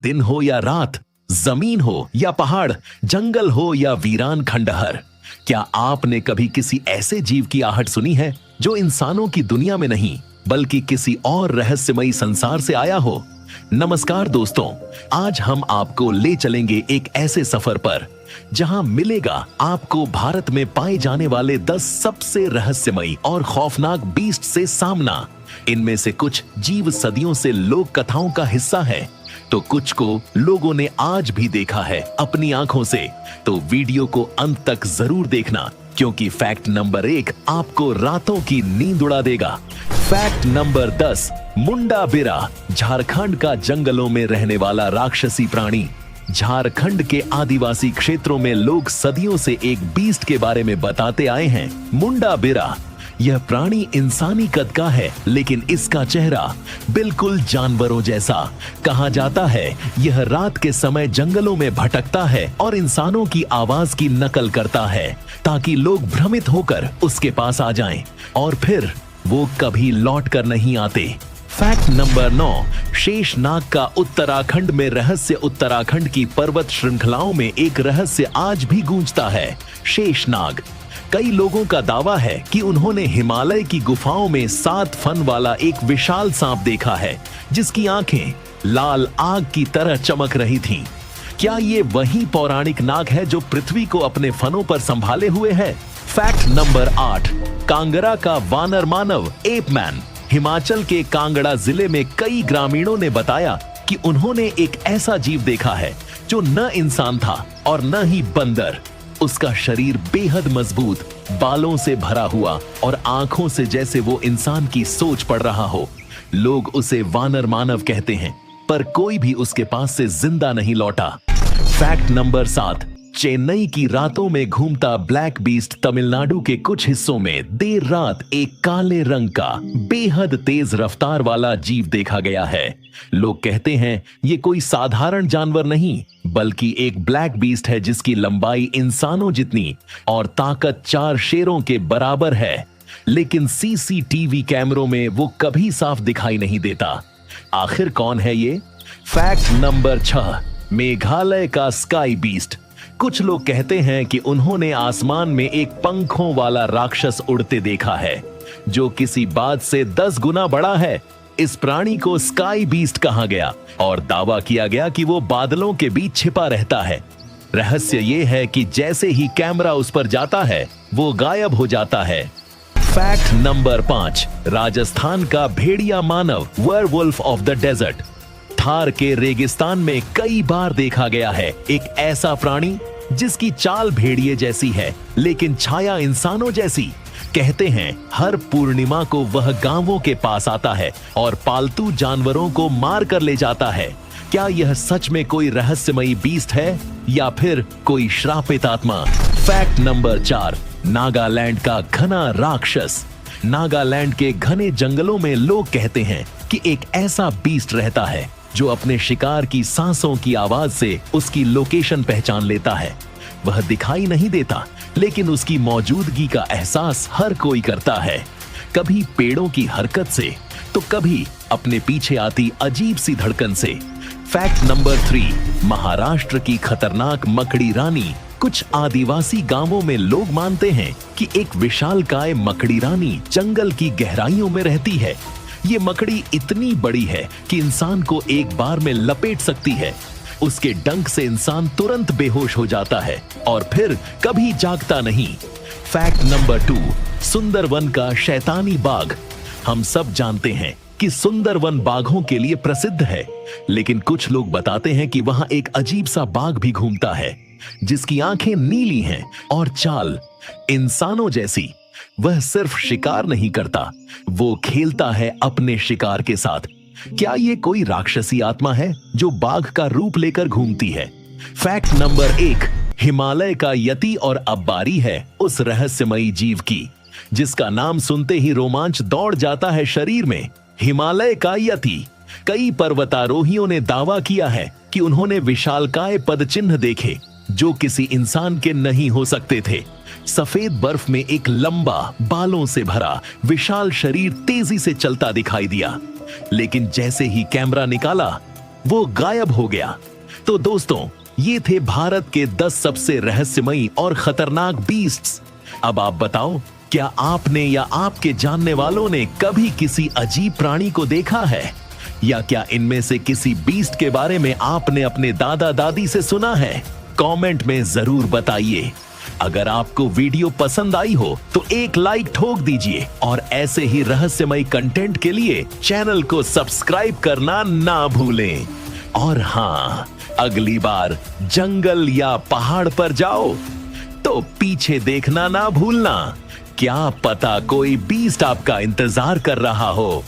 दिन हो या रात, जमीन हो या पहाड़, जंगल हो या वीरान खंडहर, क्या आपने कभी किसी ऐसे जीव की आहट सुनी है जो इंसानों की दुनिया में नहीं बल्कि किसी और रहस्यमयी संसार से आया हो? नमस्कार दोस्तों, आज हम आपको ले चलेंगे एक ऐसे सफर पर जहां मिलेगा आपको भारत में पाए जाने वाले 10 सबसे रहस्यमयी और खौफनाक बीस्ट से सामना। इनमें से कुछ जीव सदियों से लोक कथाओं का हिस्सा है, तो कुछ को लोगों ने आज भी देखा है अपनी आंखों से। तो वीडियो को अंत तक जरूर देखना, क्योंकि फैक्ट नंबर 1 आपको रातों की नींद उड़ा देगा। फैक्ट नंबर 10, मुंडा बिरा, झारखंड का जंगलों में रहने वाला राक्षसी प्राणी। झारखंड के आदिवासी क्षेत्रों में लोग सदियों से एक बीस्ट के बारे में बताते आए हैं, मुंडा बिरा। यह प्राणी इंसानी कद का है, लेकिन इसका चेहरा बिल्कुल जानवरों जैसा। कहा जाता है यह रात के समय जंगलों में भटकता है और इंसानों की आवाज की नकल करता है, ताकि लोग भ्रमित होकर उसके पास आ जाएं, और फिर वो कभी लौट कर नहीं आते। फैक्ट नंबर 9, शेषनाग का उत्तराखंड में रहस्य। उत्तराखंड की पर्वत श्रृंखलाओं में एक रहस्य आज भी गूंजता है, शेषनाग। कई लोगों का दावा है कि उन्होंने हिमालय की गुफाओं में 7 फन वाला एक विशाल सांप देखा है, जिसकी आंखें लाल आग की तरह चमक रही थीं। क्या ये वही पौराणिक नाग है जो पृथ्वी को अपने फनों पर संभाले हुए है? फैक्ट नंबर 8, कांगड़ा का वानर मानव, एप मैन। हिमाचल के कांगड़ा जिले में कई ग्रामीणों ने बताया कि उन्होंने एक ऐसा जीव देखा है जो न इंसान था और न ही बंदर। उसका शरीर बेहद मजबूत, बालों से भरा हुआ और आंखों से जैसे वो इंसान की सोच पढ़ रहा हो। लोग उसे वानर मानव कहते हैं, पर कोई भी उसके पास से जिंदा नहीं लौटा। फैक्ट नंबर 7, चेन्नई की रातों में घूमता ब्लैक बीस्ट। तमिलनाडु के कुछ हिस्सों में देर रात एक काले रंग का बेहद तेज रफ्तार वाला जीव देखा गया है। लोग कहते हैं ये कोई साधारण जानवर नहीं, बल्कि एक ब्लैक बीस्ट है जिसकी लंबाई इंसानों जितनी और ताकत 4 शेरों के बराबर है। लेकिन सीसीटीवी कैमरों में वो कभी साफ दिखाई नहीं देता। आखिर कौन है ये? फैक्ट नंबर 6, मेघालय का स्काई बीस्ट। कुछ लोग कहते हैं कि उन्होंने आसमान में एक पंखों वाला राक्षस उड़ते देखा है, जो किसी बात से 10 गुना बड़ा है। इस प्राणी को स्काई बीस्ट कहा गया और दावा किया गया कि वो बादलों के बीच छिपा रहता है। रहस्य ये है कि जैसे ही कैमरा उस पर जाता है, वो गायब हो जाता है। फैक्ट नंबर 5, राजस्थान का भेड़िया मानव, werewolf of the desert. Thar के रेगिस्तान में कई बार देखा गया है एक ऐसा प्राणी जिसकी चाल भेड़िए जैसी है, लेकिन छाया इंसानों जैसी। कहते हैं हर पूर्णिमा को वह गांवों के पास आता है और पालतू जानवरों को मार कर ले जाता है। क्या यह सच में कोई रहस्यमयी बीस्ट है या फिर कोई श्रापित आत्मा? फैक्ट नंबर 4, नागालैंड का घना राक्षस। नागालैंड के घने जंगलों में लोग कहते हैं कि एक ऐसा बीस्ट रहता है जो अपने शिकार की सांसों की आवाज से उसकी लोकेशन पहचान लेता है। वह दिखाई नहीं देता, लेकिन उसकी मौजूदगी का एहसास हर कोई करता है, कभी पेड़ों की हरकत से तो कभी अपने पीछे आती अजीब सी धड़कन से। फैक्ट नंबर 3, महाराष्ट्र की खतरनाक मकड़ी रानी। कुछ आदिवासी गांवों में लोग मानते हैं कि एक विशालकाय मकड़ी रानी जंगल की गहराइयों में रहती है। ये मकड़ी इतनी बड़ी है कि इंसान को एक बार में लपेट सकती है। उसके डंक से इंसान तुरंत बेहोश हो जाता है और फिर कभी जागता नहीं। फैक्ट नंबर 2, सुंदरवन का शैतानी बाघ। हम सब जानते हैं कि सुंदरवन बाघों के लिए प्रसिद्ध है, लेकिन कुछ लोग बताते हैं कि वहां एक अजीब सा बाघ भी घूमता है, जिसकी आंखें नीली हैं और चाल इंसानों जैसी। वह सिर्फ शिकार नहीं करता, वो खेलता है अपने शिकार के साथ। क्या ये कोई राक्षसी आत्मा है जो बाघ का रूप लेकर घूमती है? फैक्ट नंबर 1, हिमालय का यति और अब्बारी है उस रहस्यमयी जीव की जिसका नाम सुनते ही रोमांच दौड़ जाता है शरीर में। हिमालय का यति। कई पर्वतारोहियों ने दावा किया है कि उन्होंने विशालकाय पदचिन्ह देखे जो किसी इंसान के नहीं हो सकते थे। सफेद बर्फ में एक लंबा, बालों से भरा विशाल शरीर तेजी से चलता दिखाई दिया, लेकिन जैसे ही कैमरा निकाला, वो गायब हो गया। तो दोस्तों, ये थे भारत के 10 सबसे रहस्यमयी और खतरनाक बीस्ट्स। अब आप बताओ, क्या आपने या आपके जानने वालों ने कभी किसी अजीब प्राणी को देखा है? या क्या इनमें से किसी बीस्ट के बारे में आपने अपने दादा दादी से सुना है? कमेंट में जरूर बताइए। अगर आपको वीडियो पसंद आई हो तो एक लाइक ठोक दीजिए और ऐसे ही रहस्यमय कंटेंट के लिए चैनल को सब्सक्राइब करना ना भूलें। और हाँ, अगली बार जंगल या पहाड़ पर जाओ तो पीछे देखना ना भूलना, क्या पता कोई बीस्ट आपका इंतजार कर रहा हो।